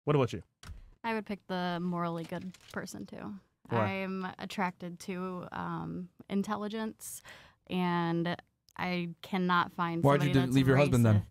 What about you? I would pick the morally good person too. Why? I'm attracted to intelligence, and I cannot find Why'd somebody you that's leave your husband then?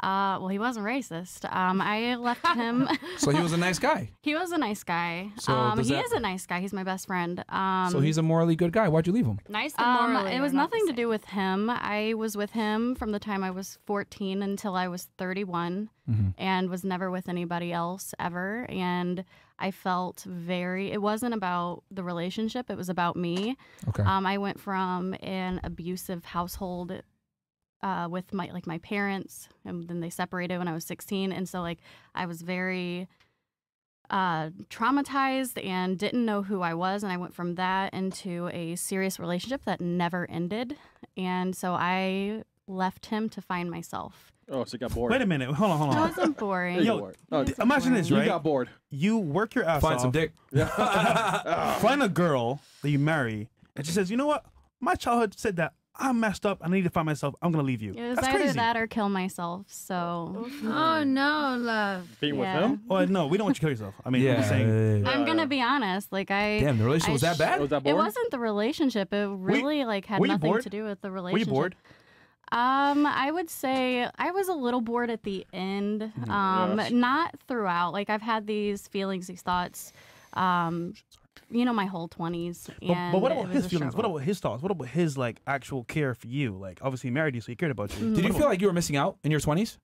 Well, he wasn't racist. I left him. So he was a nice guy. He was a nice guy. So He is a nice guy. He's my best friend. So he's a morally good guy. Why'd you leave him? Nice and morally. It was nothing to do with him. I was with him from the time I was 14 until I was 31, and was never with anybody else ever. And I felt it wasn't about the relationship. It was about me. Okay. I went from an abusive household with my parents, and then they separated when I was 16, and so I was very traumatized and didn't know who I was, and I went from that into a serious relationship that never ended, and so I left him to find myself. Oh, so you got bored. Wait a minute. Hold on. It wasn't boring. Yo, imagine this, right? You got bored. You work your ass Find off. some dick. Find a girl that you marry, and she says, "You know what? My childhood said that I'm messed up. I need to find myself. I'm gonna leave you." It was That's either crazy. that or kill myself. So Oh no, love. Being with Yeah. him? Well, no, we don't want you to kill yourself. I mean, Yeah. I'm just saying. I'm gonna be honest. Damn, the relationship was that bad? Was that It bored? wasn't the relationship. It really had were you nothing bored? to do with the Were relationship. you bored? I would say I was a little bored at the end. Yes. Not throughout. I've had these feelings, these thoughts, my whole 20s. And But what it about was his a feelings? What struggle. about his thoughts? What about his actual care for you? Obviously he married you, so he cared about you. Did you feel like you were missing out in your 20s?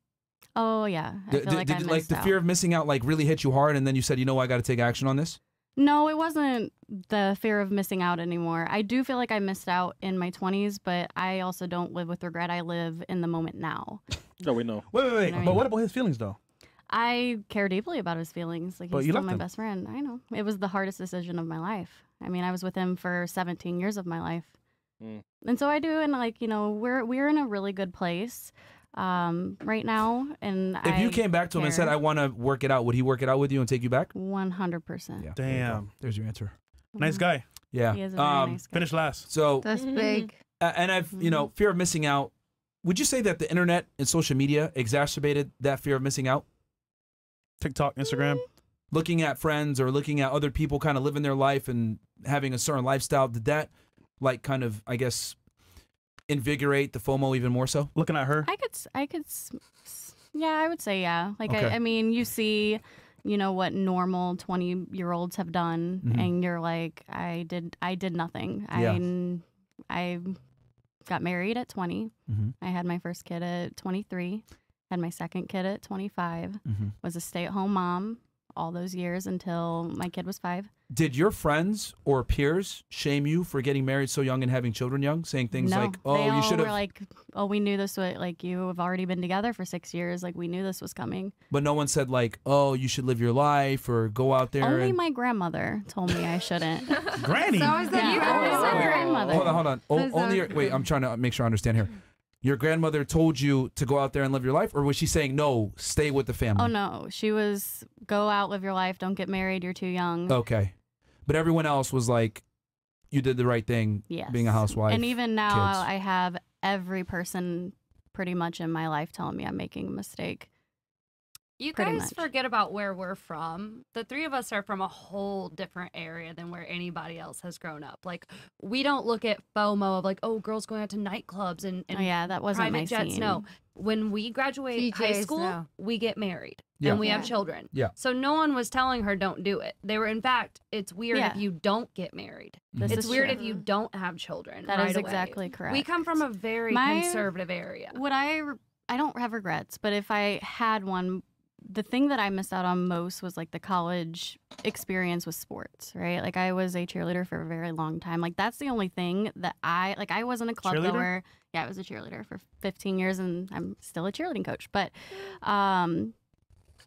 Oh yeah, I feel like I Did missed the out. fear of missing out really hit you hard, and then you said, you know, I got to take action on this? No, it wasn't the fear of missing out anymore. I do feel like I missed out in my 20s, but I also don't live with regret. I live in the moment now. No, we know. Wait. You know what I But mean? what about his feelings though? I care deeply about his feelings. But He's you still left my him. best friend. I know. It was the hardest decision of my life. I mean, I was with him for 17 years of my life. And so I do, and we're in a really good place right now. And If you came back to him and said, I want to work it out, would he work it out with you and take you back? 100%. Yeah. Damn. There's your answer. Nice guy. Yeah. He is a very nice guy. Finish last. So, That's big. and I've, fear of missing out. Would you say that the internet and social media exacerbated that fear of missing out? TikTok, Instagram. Looking at friends or looking at other people kind of living their life and having a certain lifestyle, did that kind of, I guess, invigorate the FOMO even more so? Looking at her. Yeah, I would say yeah. Okay. I mean, you see, what normal 20-year-olds have done, and you're like, I did nothing. Yeah. I got married at 20. I had my first kid at 23. Had my second kid at 25. Was a stay-at-home mom all those years until my kid was 5. Did your friends or peers shame you for getting married so young and having children young, saying things No, like, "Oh, they you all should were have," like, "Oh, we knew this was you have already been together for 6 years. We knew this was coming." but no one said "Oh, you should live your life" or "Go out there"? Only and... my grandmother told me I shouldn't. Granny. So is that Yeah, you? only my Wait, grandmother. Hold on. So is Only that- wait. I'm trying to make sure I understand here. Your grandmother told you to go out there and live your life, or was she saying no, stay with the family? Oh no, she was go out, live your life, don't get married, you're too young. Okay, but everyone else was like, you did the right thing, Yes. being a housewife. And even now, kids. I have every person pretty much in my life telling me I'm making a mistake. You Pretty guys much. forget about where we're from. The three of us are from a whole different area than where anybody else has grown up. We don't look at FOMO of oh, girls going out to nightclubs and Oh yeah, that wasn't private my jets. scene. No, when we graduate high PJs, school, no. we get married Yeah. and we have Yeah. children. Yeah. So no one was telling her don't do it. They were, in fact, it's weird Yeah. if you don't get married. This It's is weird true. if you don't have children. That right is away. exactly correct. We come from a very My- conservative area. What I don't have regrets, but if I had one, the thing that I missed out on most was the college experience with sports, right? I was a cheerleader for a very long time. That's the only thing that I wasn't a club Cheerleader? goer. Yeah, I was a cheerleader for 15 years and I'm still a cheerleading coach. But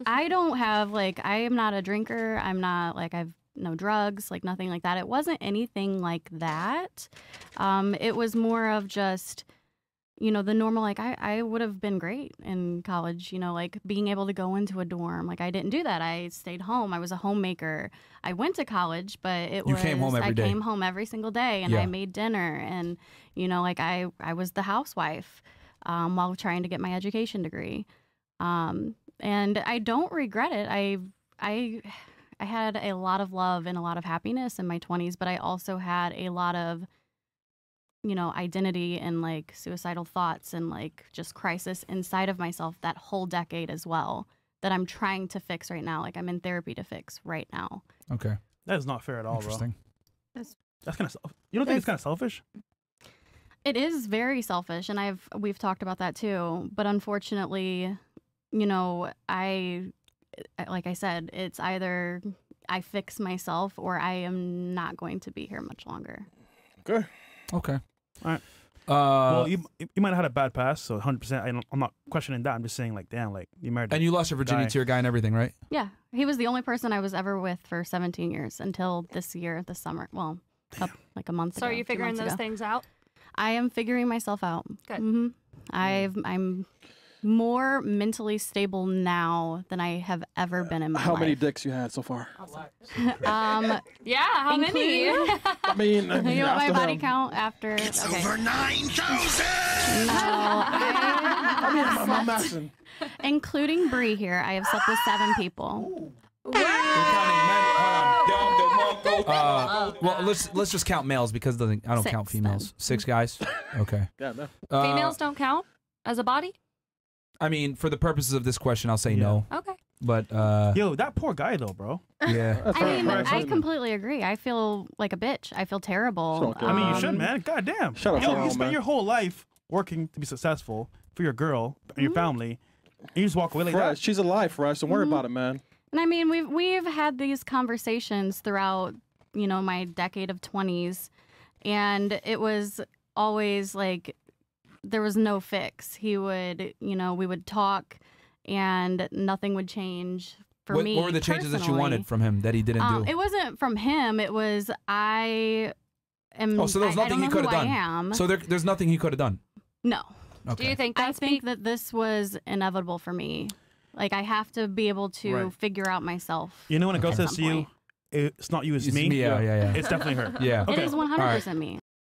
I don't have I am not a drinker. I'm not I've no drugs, nothing like that. It wasn't anything like that. It was more of just the normal, I would have been great in college, being able to go into a dorm. I didn't do that. I stayed home. I was a homemaker. I went to college, but You came home every day. I came home every single day and Yeah. I made dinner and, I was the housewife while trying to get my education degree. And I don't regret it. I had a lot of love and a lot of happiness in my 20s, but I also had a lot of, you know, identity and like suicidal thoughts and like just crisis inside of myself that whole decade as well that I'm trying to fix right now. Like I'm in therapy to fix right now. Okay. That is not fair at all, bro. Interesting. That's kind of. You don't think it's kind of selfish? It is very selfish, and we've talked about that too. But unfortunately, you know, like I said, it's either I fix myself or I am not going to be here much longer. Okay. Okay. All right. Well, you might have had a bad past, so 100%. I'm not questioning that. I'm just saying, like, damn, like you married. And you lost your virginity to your guy and everything, right? Yeah, he was the only person I was ever with for 17 years until this summer. Well, like a month ago. So are you 2 figuring months those ago. things out? I am figuring myself out. Good. Mm-hmm. I'm more mentally stable now than I have ever been in my How life. many dicks you had so far? Yeah, how many? I mean, You want my after body him. count after? It's okay. over 9,000! No, I mean, I'm asking. including Bree here, I have slept with 7 people. Well, let's just count males because I don't 6 count females. 6 guys. Okay. Yeah, no. Females don't count as a body? I mean, for the purposes of this question, I'll say no. Okay. But Yo, that poor guy though, bro. yeah. I mean, Right, I right. completely agree. I feel like a bitch. I feel terrible. So, I mean, you should, man. God damn. Shout out to Yo, our you own, spent man. your whole life working to be successful for your girl and your family, and you just walk away like Fresh. that. She's alive, Fresh. Don't worry about it, man. And I mean, we've had these conversations throughout, you know, my decade of 20s, and it was always like there was no fix. He would, you know, we would talk, and nothing would change for What me. were the changes that you personally. wanted from him that he didn't do? It wasn't from him. It was I am. Oh, so there was I nothing don't he know could who have done. I am. So there's nothing he could have done. No. Okay. Do you think I that's think that this was inevitable for me. Like I have to be able to Right. figure out myself. You know when a girl at says some to you, point. it's not you, it's It's me. me, yeah. It's definitely her. Yeah. It is 100% me.